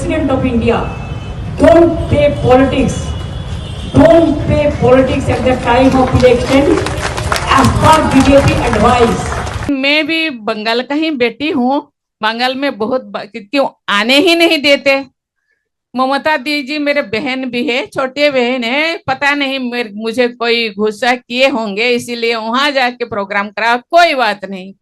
President of India, don't play politics. Don't play politics at the time of election as per BJP advice. मैं भी बंगाल का ही बेटी हूँ। बंगाल में बहुत क्यों आने ही नहीं देते। ममता दीदी मेरे बहन भी है, छोटे बहन है। पता नहीं मुझे कोई गुस्सा किए होंगे, इसीलिए वहां जाके प्रोग्राम करा। कोई बात नहीं।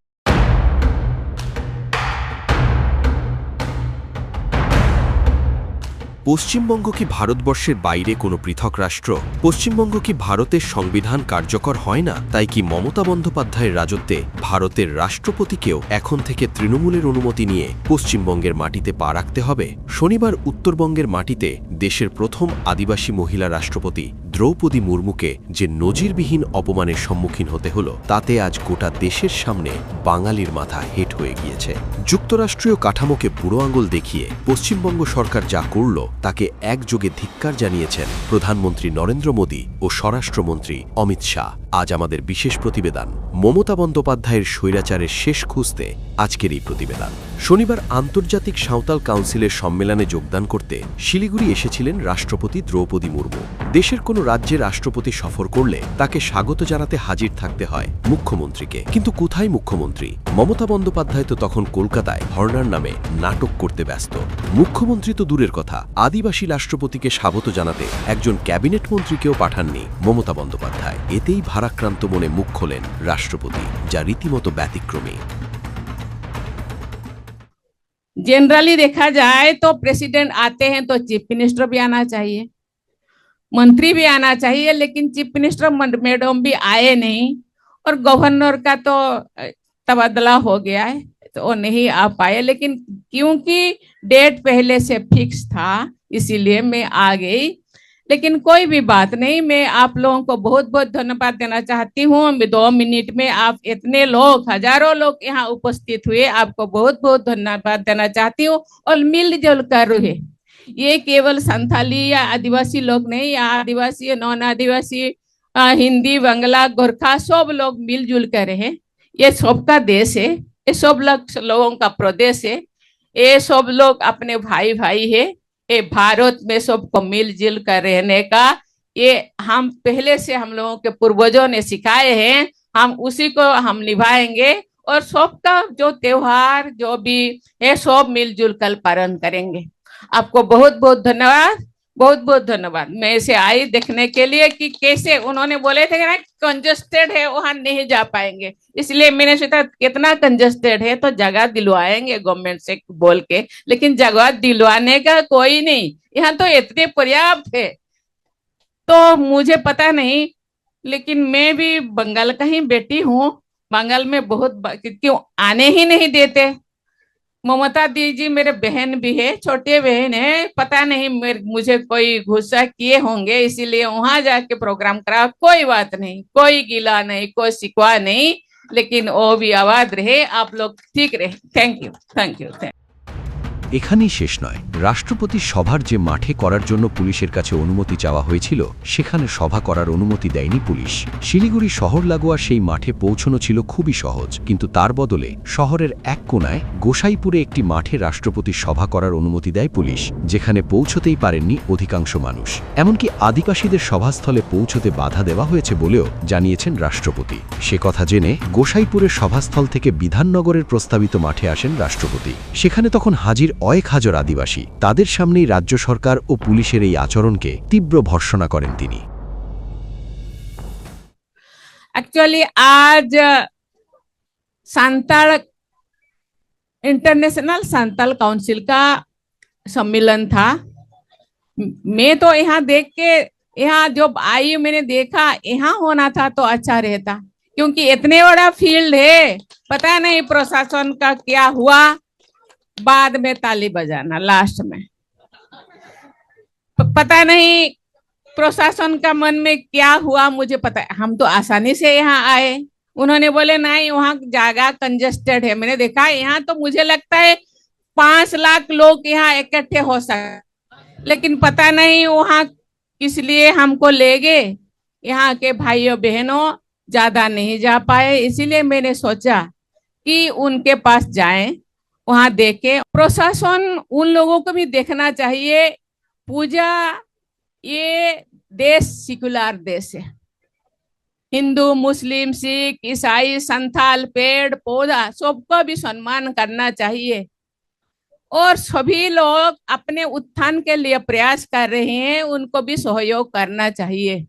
পশ্চিমবঙ্গ কি ভারতবর্ষের বাইরে কোনো পৃথক রাষ্ট্র? পশ্চিমবঙ্গ কি ভারতের সংবিধান কার্যকর হয় না? তাই কি মমতা বন্দ্যোপাধ্যায়ের রাজত্বে ভারতের রাষ্ট্রপতিকেও এখন থেকে তৃণমূলের অনুমতি নিয়ে পশ্চিমবঙ্গের মাটিতে পা রাখতে হবে? শনিবার উত্তরবঙ্গের মাটিতে দেশের প্রথম আদিবাসী মহিলা রাষ্ট্রপতি দ্রৌপদী মুর্মুকে যে নজিরবিহীন অপমানের সম্মুখীন হতে হলো, তাতে আজ গোটা দেশের সামনে বাঙালির মাথা হেঁট হয়ে গিয়েছে। যুক্তরাষ্ট্রীয় কাঠামোকে বুড়ো আঙুল দেখিয়ে পশ্চিমবঙ্গ সরকার যা করল তাকে একযোগে ধিক্কার জানিয়েছেন প্রধানমন্ত্রী নরেন্দ্র মোদী ও স্বরাষ্ট্রমন্ত্রী অমিত শাহ। আজ আমাদের বিশেষ প্রতিবেদন মমতা বন্দ্যোপাধ্যায়ের স্বৈরাচারের শেষ খুঁজতে আজকের এই প্রতিবেদন। শনিবার আন্তর্জাতিক সাঁওতাল কাউন্সিলের সম্মেলনে যোগদান করতে শিলিগুড়ি এসেছিলেন রাষ্ট্রপতি দ্রৌপদী মুর্মু। দেশের কোনো রাজ্যে রাষ্ট্রপতি সফর করলে তাকে স্বাগত জানাতে হাজির থাকতে হয় মুখ্যমন্ত্রীকে। কিন্তু কোথায় মুখ্যমন্ত্রী? মমতা বন্দ্যোপাধ্যায় তো তখন কলকাতায় হর্নার নামে নাটক করতে ব্যস্ত। মুখ্যমন্ত্রী তো দূরের কথা, আদিবাসী রাষ্ট্রপতিকে স্বাগত জানাতে একজন ক্যাবিনেট মন্ত্রীকেও পাঠাননি মমতা বন্দ্যোপাধ্যায়। এতেই ভারাক্রান্ত মনে মুখ খোলেন রাষ্ট্রপতি, যা রীতিমতো ব্যতিক্রমী। जनरली देखा जाए तो प्रेसिडेंट आते हैं तो चीफ मिनिस्टर भी आना चाहिए, मंत्री भी आना चाहिए, लेकिन चीफ मिनिस्टर मैडम भी आए नहीं। और गवर्नर का तो तबादला हो गया है तो वो नहीं आ पाए। लेकिन क्योंकि डेट पहले से फिक्स था इसीलिए मैं आ गई। लेकिन कोई भी बात नहीं, मैं आप लोगों को बहुत बहुत धन्यवाद देना चाहती हूँ। 2 मिनट में आप इतने लोग, हजारों लोग यहाँ उपस्थित हुए, आपको बहुत बहुत धन्यवाद देना चाहती हूँ। और मिलजुल कर रहे, ये केवल संथाली या आदिवासी लोग नहीं, या आदिवासी नॉन आदिवासी हिंदी बांग्ला गोरखा सब लोग मिलजुल कर रहे। ये सबका देश है, ये सब लोगों का प्रदेश है, ये सब लोग अपने भाई भाई है। ये भारत में सबको मिलजुल कर रहने का ये हम पहले से हम लोगों के पूर्वजों ने सिखाए हैं, हम उसी को हम निभाएंगे। और सबका जो त्योहार जो भी है सब मिलजुल कर पालन करेंगे। आपको बहुत बहुत धन्यवाद, बहुत बहुत धन्यवाद। मैं इसे आई देखने के लिए कि कैसे उन्होंने बोले थे ना कंजस्टेड है, वहां नहीं जा पाएंगे, इसलिए मैंने सोचा कितना कंजस्टेड है तो जगह दिलवाएंगे गवर्नमेंट से बोल के। लेकिन जगह दिलवाने का कोई नहीं, यहाँ तो इतने पर्याप्त है। तो मुझे पता नहीं, लेकिन मैं भी बंगाल का ही बेटी हूँ। बंगाल में बहुत क्यों आने ही नहीं देते। ममता दीदी मेरे बहन भी है, छोटे बहन है। पता नहीं मुझे कोई गुस्सा किए होंगे, इसीलिए वहां जाके प्रोग्राम करा। कोई बात नहीं, कोई गिला नहीं, कोई शिकवा नहीं, लेकिन वो भी आवाज रहे, आप लोग ठीक रहे। Thank you, thank you. এখানেই শেষ নয়। রাষ্ট্রপতির সভার যে মাঠে করার জন্য পুলিশের কাছে অনুমতি চাওয়া হয়েছিল, সেখানে সভা করার অনুমতি দেয়নি পুলিশ। শিলিগুড়ি শহর লাগোয়া সেই মাঠে পৌঁছানো ছিল খুবই সহজ, কিন্তু তার বদলে শহরের এক কোণায় গোসাইপুরে একটি মাঠে রাষ্ট্রপতির সভা করার অনুমতি দেয় পুলিশ, যেখানে পৌঁছতেই পারেননি অধিকাংশ মানুষ। এমনকি আদিবাসীদের সভাস্থলে পৌঁছতে বাধা দেওয়া হয়েছে বলেও জানিয়েছেন রাষ্ট্রপতি। সে কথা জেনে গোসাইপুরের সভাস্থল থেকে বিধাননগরের প্রস্তাবিত মাঠে আসেন রাষ্ট্রপতি। সেখানে তখন হাজির অনেক হাজার আদিবাসী। তাদের সামনেই রাজ্য সরকার ও পুলিশের এই আচরণকে তীব্র ভর্ৎসনা করেন তিনি। एक्चुअली आज सांताल इंटरनेशनल सांताल काउंसिल का सम्मेलन था। मैं तो यहाँ देख के यहाँ जब आई मैंने देखा यहाँ होना था तो अच्छा रहता, क्योंकि इतने बड़ा फील्ड है। पता नहीं प्रशासन का क्या हुआ, बाद में ताली बजाना लास्ट में। पता नहीं प्रशासन का मन में क्या हुआ, मुझे पता है। हम तो आसानी से यहाँ आए, उन्होंने बोले नहीं वहाँ जगह कंजस्टेड है। मैंने देखा यहाँ तो मुझे लगता है 5 लाख लोग यहाँ इकट्ठे हो सकते, लेकिन पता नहीं वहाँ किस लिए हमको ले गए। यहाँ के भाइयों बहनों ज्यादा नहीं जा पाए, इसीलिए मैंने सोचा कि उनके पास जाएं वहां देखे। प्रशासन उन लोगों को भी देखना चाहिए। पूजा, ये देश सेकुलर देश है। हिंदू, मुस्लिम, सिख, ईसाई, संथाल, पेड़ पौधा सबका भी सम्मान करना चाहिए। और सभी लोग अपने उत्थान के लिए प्रयास कर रहे हैं, उनको भी सहयोग करना चाहिए।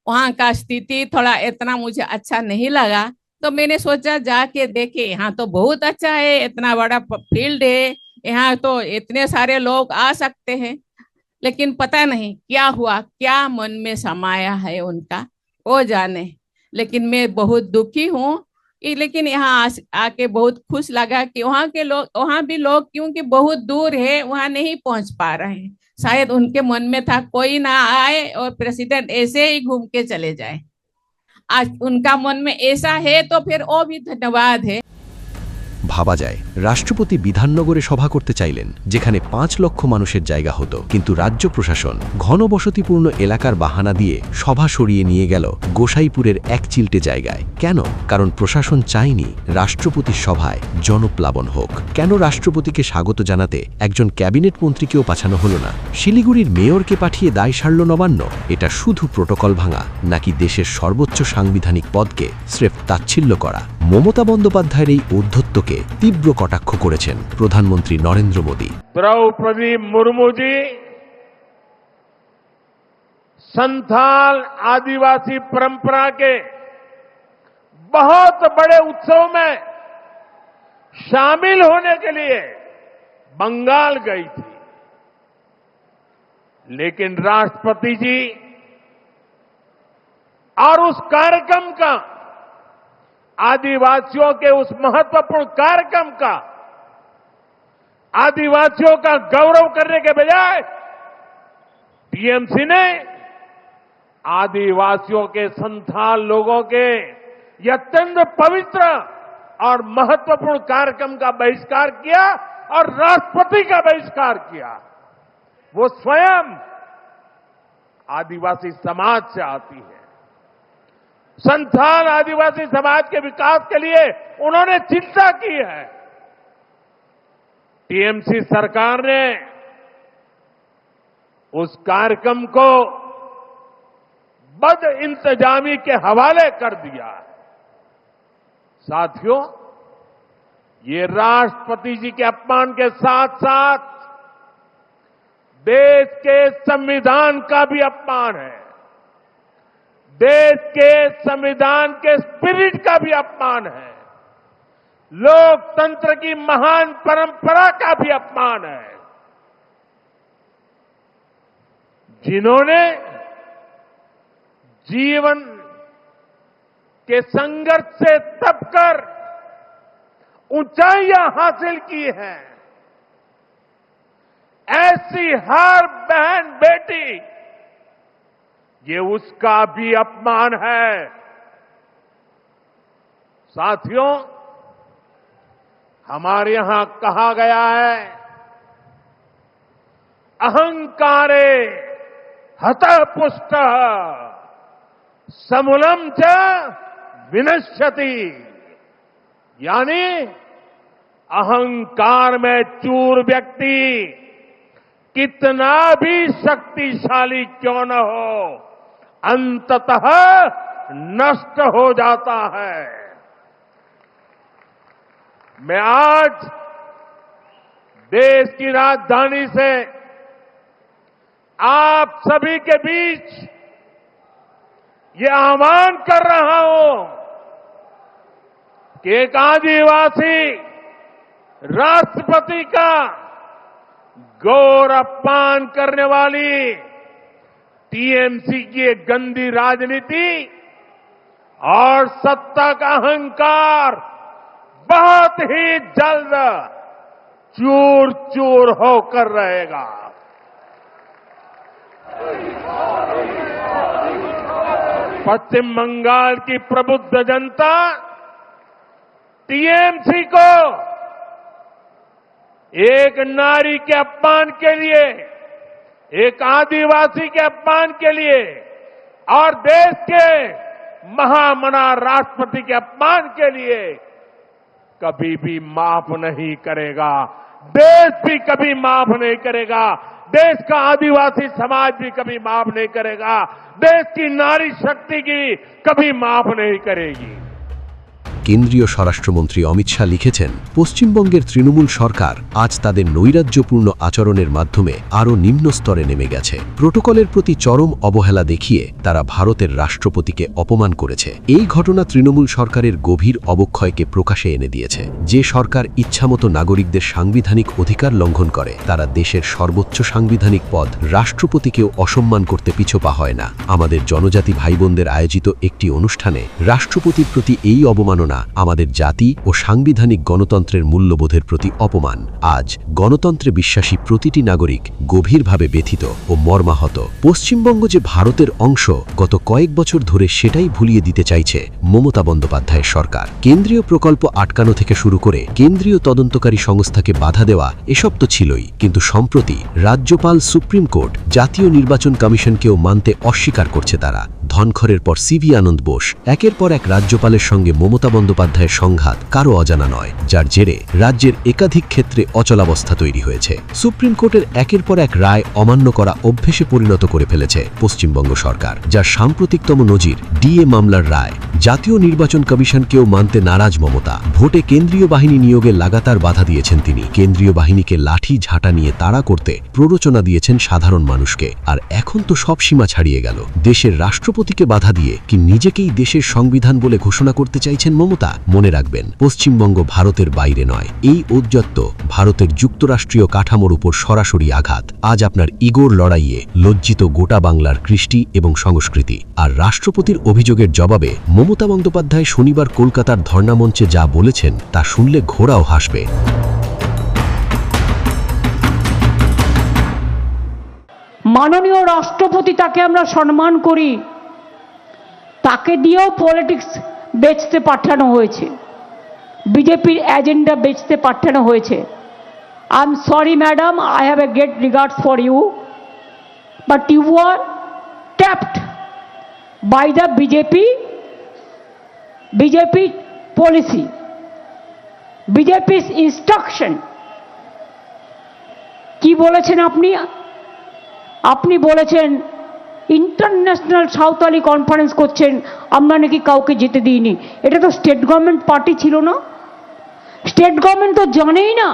वहां का स्थिति थोड़ा इतना मुझे अच्छा नहीं लगा, तो मैंने सोचा जाके देखे। यहाँ तो बहुत अच्छा है, इतना बड़ा फील्ड है, यहाँ तो इतने सारे लोग आ सकते हैं। लेकिन पता नहीं क्या हुआ, क्या मन में समाया है उनका, वो जाने। लेकिन मैं बहुत दुखी हूँ। लेकिन यहाँ आके बहुत खुश लगा कि वहाँ के लोग, वहाँ भी लोग क्योंकि बहुत दूर है, वहाँ नहीं पहुंच पा रहे हैं। शायद उनके मन में था कोई ना आए और प्रेसिडेंट ऐसे ही घूम के चले जाए। आज उनका मन में ऐसा है तो फिर वो भी धन्यवाद है। ভাবা যায় রাষ্ট্রপতি বিধাননগরে সভা করতে চাইলেন, যেখানে 5 লক্ষ মানুষের জায়গা হতো, কিন্তু রাজ্য প্রশাসন ঘনবসতিপূর্ণ এলাকার বাহানা দিয়ে সভা সরিয়ে নিয়ে গেল গোসাইপুরের এক চিলটে জায়গায়। কেন? কারণ প্রশাসন চায়নি রাষ্ট্রপতির সভায় জনপ্লাবন হোক। কেন রাষ্ট্রপতিকে স্বাগত জানাতে একজন ক্যাবিনেট মন্ত্রীকেও পাঠানো হলো না? শিলিগুড়ির মেয়রকে পাঠিয়ে দায় সারল নবান্ন। এটা শুধু প্রোটোকল ভাঙা, নাকি দেশের সর্বোচ্চ সাংবিধানিক পদকে স্রেফ তাচ্ছিল্য করা? মমতা বন্দ্যোপাধ্যায়ের এই ঔদ্ধত্যকে तीव्र कटाक्ष करेছেন प्रधानमंत्री नरेंद्र मोदी। द्रौपदी मुर्मू जी संथाल आदिवासी परंपरा के बहुत बड़े उत्सव में शामिल होने के लिए बंगाल गई थी, लेकिन राष्ट्रपति जी और उस कार्यक्रम का, आदिवासियों के उस महत्वपूर्ण कार्यक्रम का, आदिवासियों का गौरव करने के बजाय टीएमसी ने आदिवासियों के संथाल लोगों के यह अत्यंत पवित्र और महत्वपूर्ण कार्यक्रम का बहिष्कार किया और राष्ट्रपति का बहिष्कार किया। वो स्वयं आदिवासी समाज से आती है। संथाल आदिवासी समाज के विकास के लिए उन्होंने चिंता की है। टीएमसी सरकार ने उस कार्यक्रम को बद इंतजामी के हवाले कर दिया। साथियों, ये राष्ट्रपति जी के अपमान के साथ साथ देश के संविधान का भी अपमान है, देश के संविधान के स्पिरिट का भी अपमान है, लोकतंत्र की महान परंपरा का भी अपमान है। जिन्होंने जीवन के संघर्ष से तपकर ऊंचाइयां हासिल की हैं, ऐसी हर बहन बेटी, ये उसका भी अपमान है। साथियों, हमारे यहां कहा गया है, अहंकारे हतः पुष्टः समूलम च विनश्यति, यानी अहंकार में चूर व्यक्ति कितना भी शक्तिशाली क्यों न हो, अंततः नष्ट हो जाता है। मैं आज देश की राजधानी से आप सभी के बीच ये आह्वान कर रहा हूं कि एक आदिवासी राष्ट्रपति का गौर अपमान करने वाली टीएमसी की एक गंदी राजनीति और सत्ता का अहंकार बहुत ही जल्द चूर चूर होकर रहेगा। पश्चिम बंगाल की प्रबुद्ध जनता टीएमसी को एक नारी के अपमान के लिए, एक आदिवासी के अपमान के लिए और देश के महामना राष्ट्रपति के अपमान के लिए कभी भी माफ नहीं करेगा, देश भी कभी माफ नहीं करेगा, देश का आदिवासी समाज भी कभी माफ नहीं करेगा, देश की नारी शक्ति की कभी माफ नहीं करेगी। কেন্দ্রীয় স্বরাষ্ট্রমন্ত্রী অমিত শাহ লিখেছেন, পশ্চিমবঙ্গের তৃণমূল সরকার আজ তাদের নৈরাজ্যপূর্ণ আচরণের মাধ্যমে আরও নিম্ন স্তরে নেমে গেছে। প্রোটোকলের প্রতি চরম অবহেলা দেখিয়ে তারা ভারতের রাষ্ট্রপতিকে অপমান করেছে। এই ঘটনা তৃণমূল সরকারের গভীর অবক্ষয়কে প্রকাশে এনে দিয়েছে। যে সরকার ইচ্ছামতো নাগরিকদের সাংবিধানিক অধিকার লঙ্ঘন করে, তারা দেশের সর্বোচ্চ সাংবিধানিক পদ রাষ্ট্রপতিকেও অসম্মান করতে পিছপা হয় না। আমাদের জনজাতি ভাইবোনদের আয়োজিত একটি অনুষ্ঠানে রাষ্ট্রপতির প্রতি এই অবমাননা আমাদের জাতি ও সাংবিধানিক গণতন্ত্রের মূল্যবোধের প্রতি অপমান। আজ গণতন্ত্রে বিশ্বাসী প্রতিটি নাগরিক গভীরভাবে ব্যথিত ও মর্মাহত। পশ্চিমবঙ্গ যে ভারতের অংশ, গত কয়েক বছর ধরে সেটাই ভুলিয়ে দিতে চাইছে মমতা বন্দ্যোপাধ্যায়ের সরকার। কেন্দ্রীয় প্রকল্প আটকানো থেকে শুরু করে কেন্দ্রীয় তদন্তকারী সংস্থাকে বাধা দেওয়া, এসব তো ছিলই, কিন্তু সম্প্রতি রাজ্যপাল, সুপ্রিম কোর্ট, জাতীয় নির্বাচন কমিশনকেও মানতে অস্বীকার করছে তারা। ধনখড়ের পর সিভি আনন্দ বোস, একের পর এক রাজ্যপালের সঙ্গে মমতা বন্দ্যোপাধ্যায়ের সংঘাত কারও অজানা নয়, যার জেরে রাজ্যের একাধিক ক্ষেত্রে অচলাবস্থা তৈরি হয়েছে। সুপ্রিম কোর্টের একের পর এক রায় অমান্য করা অভ্যেসে পরিণত করে ফেলেছে পশ্চিমবঙ্গ সরকার, যার সাম্প্রতিকতম নজির ডিএ মামলার রায়। জাতীয় নির্বাচন কমিশনকেও মানতে নারাজ মমতা। ভোটে কেন্দ্রীয় বাহিনী নিয়োগে লাগাতার বাধা দিয়েছেন তিনি। কেন্দ্রীয় বাহিনীকে লাঠি ঝাঁটা নিয়ে তাড়া করতে প্ররোচনা দিয়েছেন সাধারণ মানুষকে। আর এখন তো সব সীমা ছাড়িয়ে গেল। দেশের রাষ্ট্রপতিকে বাধা দিয়ে কি নিজেকেই দেশের সংবিধান বলে ঘোষণা করতে চাইছেন মমতা? মনে রাখবেন, পশ্চিমবঙ্গ ভারতের বাইরে নয়। এই ঔদ্ধত্য ভারতের যুক্তরাষ্ট্রীয় কাঠামোর উপর সরাসরি আঘাত। আজ আপনার ইগোর লড়াইয়ে লজ্জিত গোটা বাংলার কৃষ্টি এবং সংস্কৃতি। আর রাষ্ট্রপতির অভিযোগের জবাবে মমতা বন্দ্যোপাধ্যায় শনিবার কলকাতার ধর্ণামঞ্চে যা বলেছেন তা শুনলে ঘোড়াও হাসবে। মাননীয় রাষ্ট্রপতি, তাকে আমরা সম্মান করি, তাকে দিয়েও পলিটিক্স বেচতে পাঠানো হয়েছে, বিজেপির এজেন্ডা বেচতে পাঠানো হয়েছে। I am sorry madam, I have a great regards for you, but you are tapped by the BJP policy, বিজেপির ইনস্ট্রাকশন। কি বলেছেন আপনি? আপনি বলেছেন ইন্টারন্যাশনাল সাঁওতালি কনফারেন্স করছেন, আমরা নাকি কাউকে যেতে দিইনি। এটা তো স্টেট গভর্নমেন্ট পার্টি ছিল না, স্টেট গভর্নমেন্ট তো জানেই না।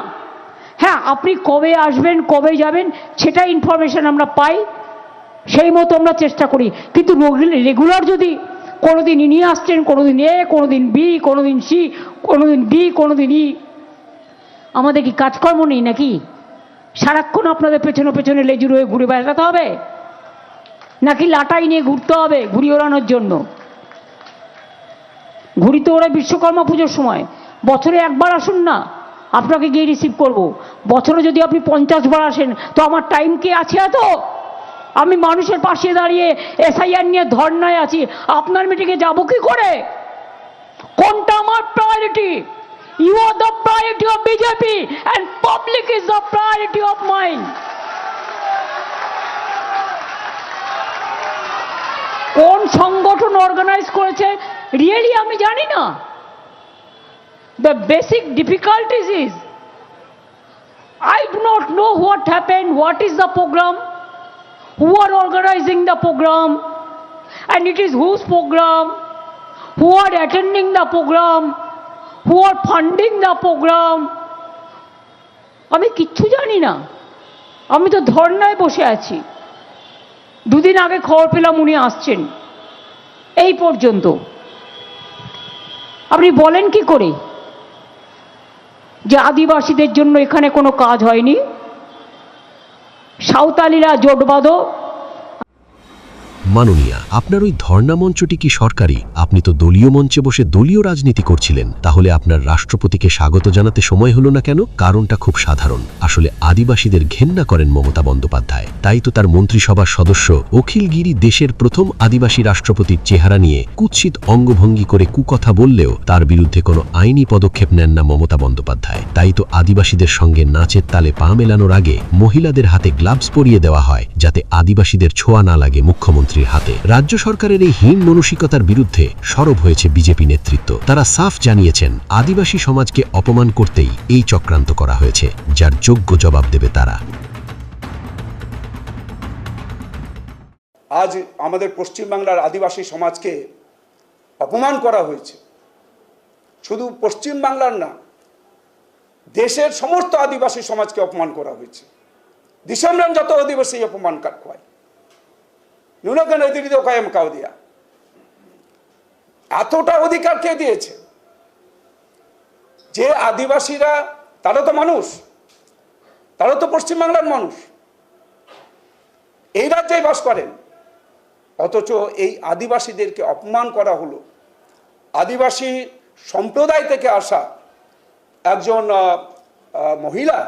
হ্যাঁ, আপনি কবে আসবেন, কবে যাবেন, সেটা ইনফরমেশন আমরা পাই, সেই মতো আমরা চেষ্টা করি। কিন্তু রেগুলার যদি কোনোদিন নিয়ে আসছেন, কোনোদিন এ, কোনোদিন বি, কোনোদিন সি, কোনোদিন ডি, কোনোদিন ই, আমাদের কি কাজকর্ম নেই নাকি? সারাক্ষণ আপনাদের পেছনে পেছনে লেজুর হয়ে ঘুরে বেড়াতে হবে, নাকি লাটাই নিয়ে ঘুরতে হবে ঘুড়ি ওড়ানোর জন্য? ঘুড়ি তো ওরা বিশ্বকর্মা পুজোর সময়, বছরে একবার আসুন না, আপনাকে গিয়ে রিসিভ করব। বছরে যদি আপনি 50 বার আসেন, তো আমার টাইম কি আছে এত? আমি মানুষের পাশে দাঁড়িয়ে এসআইআর নিয়ে ধর্নায় আছি, আপনার মিটিংয়ে যাব কি করে? কোনটা আমার priority? You are the priority of BJP and public is the priority of mine. কোন সংগঠন অর্গানাইজ করেছে রিয়েলি আমি জানি না। The basic difficulties is I do not know what happened, what is the program, who are organizing the program, and it is whose program, who are attending the program, who are funding the program. আমি কিচ্ছু জানি না, আমি তো ধর্নায় বসে আছি। দুদিন আগে খবর পেলাম উনি আসছেন, এই পর্যন্ত। আপনি বলেন কি করে যে আদিবাসীদের জন্য এখানে কোনো কাজ হয়নি? সাঁওতালিরা জোট বাঁধো। মাননীয়া, আপনার ওই ধর্ণা মঞ্চটি কি সরকারি? আপনি তো দলীয় মঞ্চে বসে দলীয় রাজনীতি করছিলেন, তাহলে আপনার রাষ্ট্রপতিকে স্বাগত জানাতে সময় হলো না কেন? কারণটা খুব সাধারণ। আসলে আদিবাসীদের ঘেন্না করেন মমতা বন্দ্যোপাধ্যায়, তাই তো তার মন্ত্রিসভার সদস্য অখিল গিরি দেশের প্রথম আদিবাসী রাষ্ট্রপতির চেহারা নিয়ে কুৎসিত অঙ্গভঙ্গি করে কুকথা বললেও তার বিরুদ্ধে কোনো আইনি পদক্ষেপ নেন না মমতা বন্দ্যোপাধ্যায়। তাই তো আদিবাসীদের সঙ্গে নাচের তালে পা মেলানোর আগে মহিলাদের হাতে গ্লাভস পরিয়ে দেওয়া হয়, যাতে আদিবাসীদের ছোঁয়া না লাগে মুখ্যমন্ত্রীর প্রধানমন্ত্রীর হাতে। রাজ্য সরকারের এই হীন মানসিকতার বিরুদ্ধে সরব হয়েছে বিজেপি নেতৃত্ব। তারা সাফ জানিয়েছেন আদিবাসী সমাজকে অপমান করতেই এই চক্রান্ত করা হয়েছে, যার যোগ্য জবাব দেবে তারা। আজ আমাদের পশ্চিমবাংলার আদিবাসী সমাজকে অপমান করা হয়েছে। শুধু পশ্চিমবাংলার না, দেশের সমস্ত আদিবাসী সমাজকে অপমান করা হয়েছে। দিশামরান যত আদিবাসী অপমান কয় নুনকান এদিকে কায়েম কাউ দিয়া, এতটা অধিকার কে দিয়েছে? যে আদিবাসীরা তারা তো মানুষ, তারা তো পশ্চিমবাংলার মানুষ, এই রাজ্যেই বাস করেন, অথচ এই আদিবাসীদেরকে অপমান করা হলো। আদিবাসী সম্প্রদায় থেকে আসা একজন মহিলা,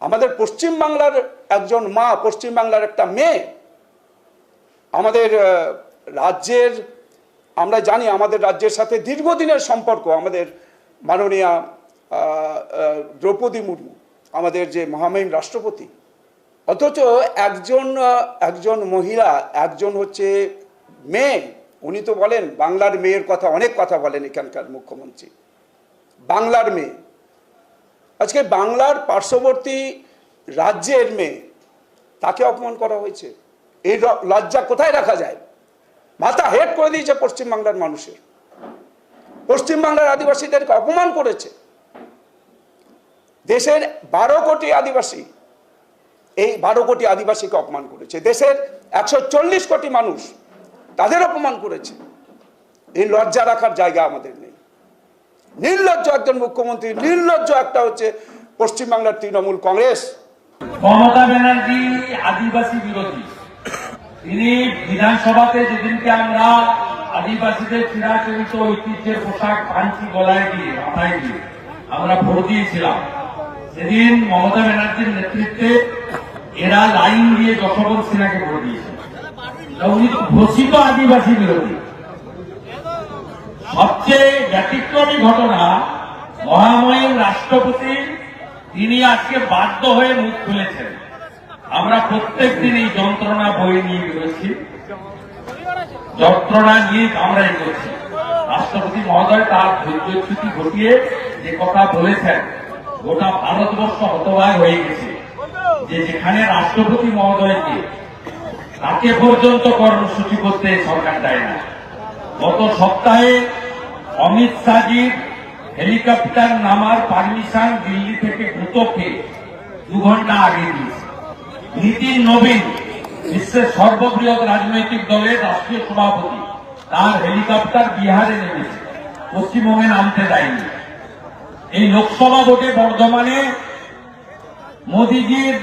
আমাদের পশ্চিমবাংলার একজন মা, পশ্চিমবাংলার একটা মেয়ে, আমাদের রাজ্যের, আমরা জানি আমাদের রাজ্যের সাথে দীর্ঘদিনের সম্পর্ক, আমাদের মাননীয়া দ্রৌপদী মুর্মু, আমাদের যে মহামহিম রাষ্ট্রপতি, অথচ একজন মহিলা, একজন হচ্ছে মেয়ে, উনি তো বলেন বাংলার মেয়ের কথা, অনেক কথা বলেন এখানকার মুখ্যমন্ত্রী, বাংলার মেয়ে। আজকে বাংলার পার্শ্ববর্তী রাজ্যের মেয়ে, তাকে অপমান করা হয়েছে। এই লজ্জা কোথায় রাখা যায়? মাথা হেট করে দিয়েছে পশ্চিমবাংলার মানুষের। পশ্চিমবাংলার আদিবাসীদেরকে অপমান করেছে। দেশের 12 কোটি আদিবাসী, এই 12 কোটি আদিবাসীকে অপমান করেছে। দেশের 140 কোটি মানুষ, তাদের অপমান করেছে। এই লজ্জা রাখার জায়গা আমাদের নেই। নির্লজ্জ একজন মুখ্যমন্ত্রী, নির্লজ্জ একটা হচ্ছে পশ্চিমবাংলার তৃণমূল কংগ্রেস। মমতা ব্যানার্জি আদিবাসী বিরোধী। তিনি বিধানসভাতে যেদিনকে আমরা আদিবাসীদের চিরাচরিত ঐতিহ্যের পোশাক পাঞ্চি গলায় দিয়ে, মাথায় দিয়ে আমরা ভোট দিয়েছিলাম, সেদিন মমতা ব্যানার্জির নেতৃত্বে এরা লাইন দিয়ে যশোবন্ত সিনহাকে ভোট দিয়েছে। উনি ঘোষিত আদিবাসী বিরোধী। সবচেয়ে ব্যতিক্রমী ঘটনা, মহামহিম রাষ্ট্রপতি তিনি আজকে বাধ্য হয়ে মুখ খুলেছেন। আমরা প্রত্যেক দিন এই যন্ত্রণা বয়ে নিয়ে বেরোচ্ছি, যন্ত্রণা নিয়ে আমরা এগোচ্ছি। রাষ্ট্রপতি মহোদয় তার ধৈর্যচ্যুতি ঘটিয়ে যে কথা বলেছেন, গোটা ভারতবর্ষ হতবাক হয়ে গেছে যে যেখানে রাষ্ট্রপতি মহোদয়কে, তাকে পর্যন্ত কর্মসূচি করতে সরকার দেয় না। গত সপ্তাহে অমিত শাহজির হেলিকপ্টার নামার পারমিশন দিল্লি থেকে গুতোকে 2 ঘন্টা আগে দিয়েছে। নীতিন নবীন, বিশ্বের সর্ববৃহৎ রাজনৈতিক দলের রাষ্ট্রীয় সভাপতি, তার হেলিকপ্টার বিহারে নেমেছে, পশ্চিমবঙ্গে নামতে দেয়নি। এই লোকসভা ভোটে বর্ধমানে মোদীজির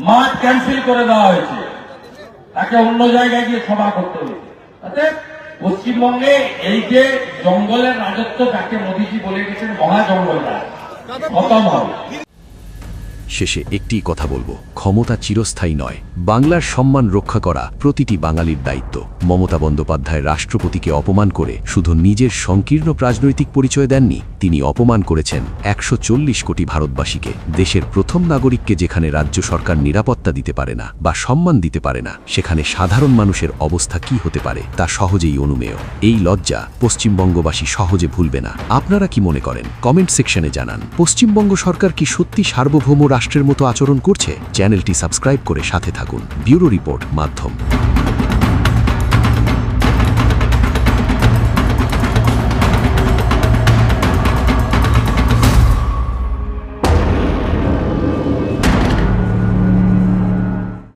মাঠ ক্যান্সেল করে দেওয়া হয়েছে, তাকে অন্য জায়গায় গিয়ে সভা করতে হয়েছে। অর্থাৎ পশ্চিমবঙ্গে এই যে জঙ্গলের রাজত্ব, যাকে মোদীজি বলে গেছেন মহা জঙ্গল রাজ, খতম হবে। শেষে একটি কথা বলবো, ক্ষমতা চিরস্থায়ী নয়। বাংলার সম্মান রক্ষা করা প্রতিটি বাঙালির দায়িত্ব। মমতা বন্দ্যোপাধ্যায় রাষ্ট্রপতিকে অপমান করে শুধু নিজের সংকীর্ণ রাজনৈতিক পরিচয় দেননি, তিনি অপমান করেছেন 140 কোটি ভারতবাসীকে। দেশের প্রথম নাগরিককে যেখানে রাজ্য সরকার নিরাপত্তা দিতে পারে না বা সম্মান দিতে পারে না, সেখানে সাধারণ মানুষের অবস্থা কি হতে পারে তা সহজেই অনুমেয়। এই লজ্জা পশ্চিমবঙ্গবাসী সহজে ভুলবে না। আপনারা কি মনে করেন? কমেন্ট সেকশনে জানান। পশ্চিমবঙ্গ সরকার কি সত্যি সার্বভৌম রাষ্ট্রের মতো আচরণ করছে? চ্যানেলটি সাবস্ক্রাইব করে সাথে থাকুন। ব্যুরো রিপোর্ট, মাধ্যম।